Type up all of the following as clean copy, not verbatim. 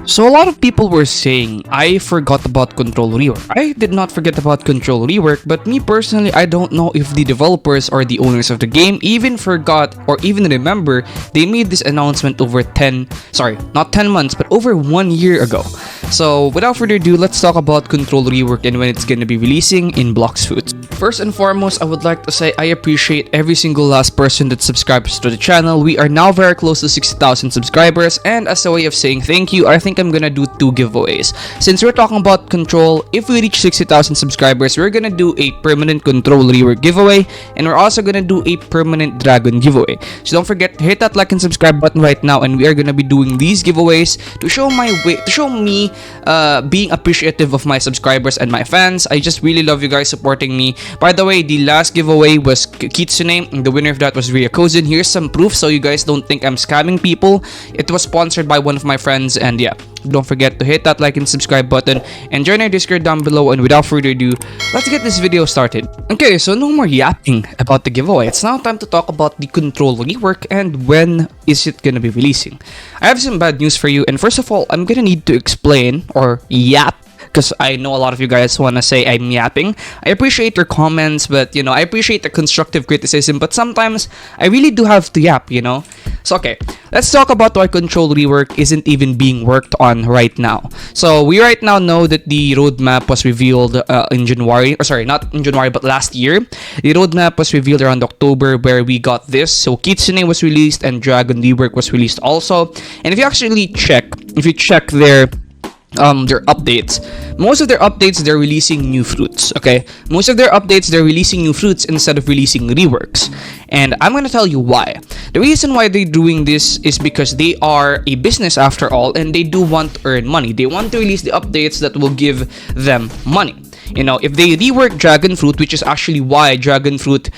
So a lot of people were saying I forgot about Control Rework. I did not forget about Control Rework, but me personally, I don't know if the developers or the owners of the game even forgot or even remember they made this announcement over not 10 months, but over 1 year ago. So without further ado, let's talk about Control Rework and when it's gonna be releasing in Blox Foods. First and foremost, I would like to say I appreciate every single last person that subscribes to the channel. We are now very close to 60,000 subscribers, and as a way of saying thank you, I think I'm gonna do 2 giveaways. Since we're talking about Control, if we reach 60,000 subscribers, we're gonna do a permanent Control Rework giveaway, and we're also gonna do a permanent Dragon giveaway. So don't forget to hit that like and subscribe button right now, and we are gonna be doing these giveaways to show me being appreciative of my subscribers and my fans. I just really love you guys supporting me. By the way, the last giveaway was Kitsune, and the winner of that was Ria Kozin. Here's some proof so you guys don't think I'm scamming people. It was sponsored by one of my friends, and yeah, don't forget to hit that like and subscribe button and join our Discord down below. And without further ado, let's get this video started. Okay, so no more yapping about the giveaway. It's now time to talk about the Control Rework and when is it gonna be releasing. I have some bad news for you, and first of all, I'm gonna need to explain or yap, because I know a lot of you guys want to say I'm yapping. I appreciate your comments, but I appreciate the constructive criticism, but sometimes I really do have to yap, So okay, let's talk about why Control Rework isn't even being worked on right now. So we right now know that the roadmap was revealed in January, or sorry, not in January, but last year. The roadmap was revealed around October, where we got this. So Kitsune was released and Dragon Rework was released also. And if you actually check their updates, most of their updates they're releasing new fruits. Okay, most of their updates they're releasing new fruits instead of releasing reworks, and I'm gonna tell you why. The reason why they're doing this is because they are a business after all, and they do want to earn money. They want to release the updates that will give them money. If they rework Dragon Fruit, which is actually why Dragon Fruit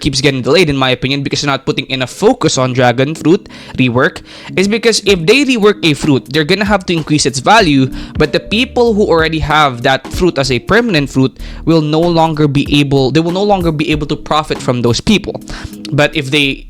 keeps getting delayed, in my opinion, because they're not putting enough focus on Dragon Fruit rework, is because if they rework a fruit, they're gonna have to increase its value, but the people who already have that fruit as a permanent fruit will no longer be able to profit from those people. But if they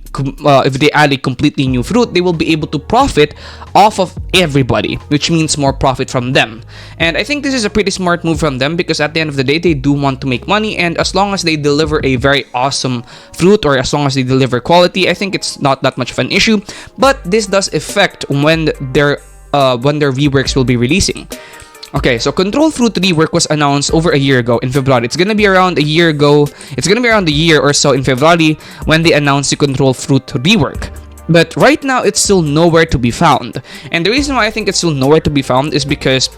add a completely new fruit, they will be able to profit off of everybody, which means more profit from them. And I think this is a pretty smart move from them, because at the end of the day, they do want to make money, and as long as they deliver a very awesome fruit, or as long as they deliver quality, I think it's not that much of an issue. But this does affect when their reworks will be releasing. Okay, so Control Fruit Rework was announced over a year ago in February. It's gonna be around a year or so in February when they announced the Control Fruit Rework. But right now, it's still nowhere to be found. And the reason why I think it's still nowhere to be found is because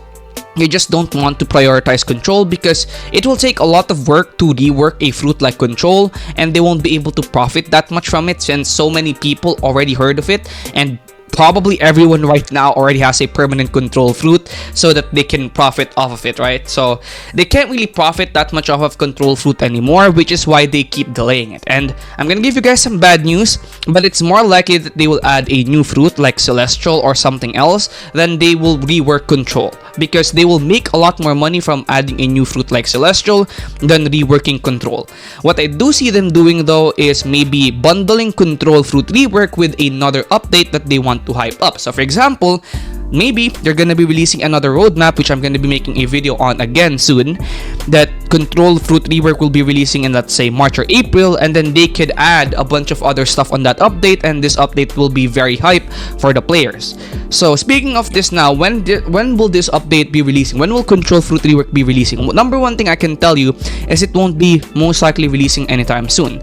you just don't want to prioritize Control, because it will take a lot of work to rework a fruit like Control, and they won't be able to profit that much from it since so many people already heard of it, and probably everyone right now already has a permanent Control fruit so that they can profit off of it, right? So they can't really profit that much off of Control fruit anymore, which is why they keep delaying it. And I'm gonna give you guys some bad news, but it's more likely that they will add a new fruit like Celestial or something else than they will rework Control, because they will make a lot more money from adding a new fruit like Celestial than reworking Control. What I do see them doing though is maybe bundling Control Fruit Rework with another update that they want to hype up. So for example, maybe they're gonna be releasing another roadmap, which I'm gonna be making a video on again soon, that Control Fruit Rework will be releasing in, let's say, March or April, and then they could add a bunch of other stuff on that update, and this update will be very hype for the players. So speaking of this now, when will this update be releasing? When will Control Fruit Rework be releasing? Number one thing I can tell you is it won't be most likely releasing anytime soon.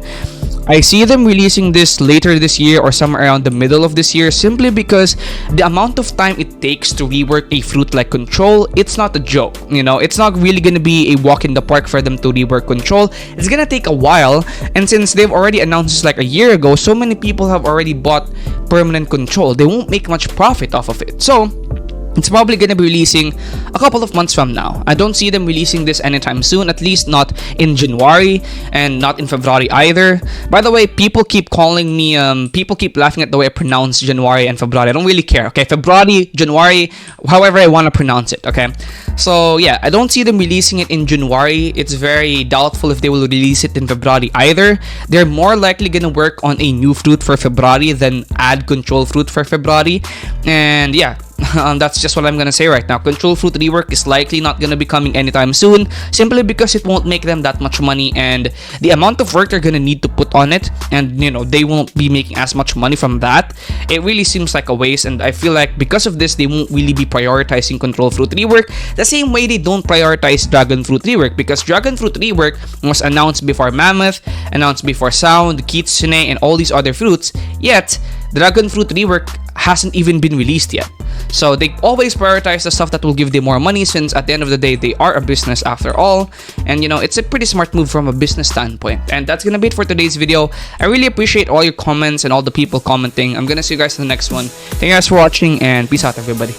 I see them releasing this later this year or somewhere around the middle of this year, simply because the amount of time it takes to rework a fruit like Control, it's not a joke. It's not really gonna be a walk in the park for them to rework Control. It's gonna take a while, and since they've already announced this like a year ago, so many people have already bought permanent Control. They won't make much profit off of it. So it's probably gonna be releasing a couple of months from now. I don't see them releasing this anytime soon, at least not in January and not in February either. By the way, people keep calling me, people keep laughing at the way I pronounce January and February. I don't really care, okay? February, January, however I want to pronounce it, okay? So yeah, I don't see them releasing it in January. It's very doubtful if they will release it in February either. They're more likely gonna work on a new fruit for February than add Control Fruit for February. And yeah, That's just what I'm gonna say right now. Control Fruit Rework is likely not gonna be coming anytime soon, simply because it won't make them that much money, and the amount of work they're gonna need to put on it, and they won't be making as much money from that. It really seems like a waste, and I feel like because of this, they won't really be prioritizing Control Fruit Rework the same way they don't prioritize Dragon Fruit Rework, because Dragon Fruit Rework was announced before Mammoth, announced before Sound, Kitsune, and all these other fruits, yet Dragon Fruit Rework hasn't even been released yet. So they always prioritize the stuff that will give them more money, since at the end of the day, they are a business after all. And it's a pretty smart move from a business standpoint. And that's gonna be it for today's video. I really appreciate all your comments and all the people commenting. I'm gonna see you guys in the next one. Thank you guys for watching, and peace out, everybody.